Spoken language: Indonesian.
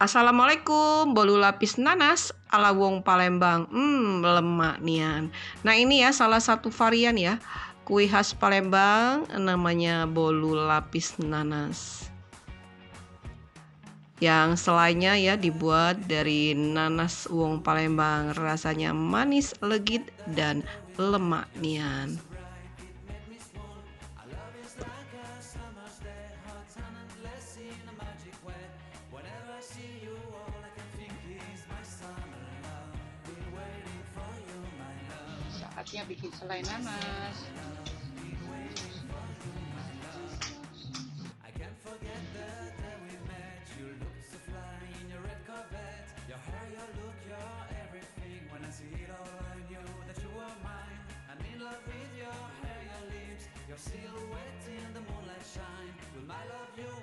Assalamualaikum, bolu lapis nanas ala wong Palembang. Lemak nian. Nah, ini ya salah satu varian ya. Kue khas Palembang namanya bolu lapis nanas. Yang selainnya ya dibuat dari nanas wong Palembang. Rasanya manis, legit dan lemak nian. Saatnya bikin selai nanas. Your silhouette in the moonlight shine. Will my love you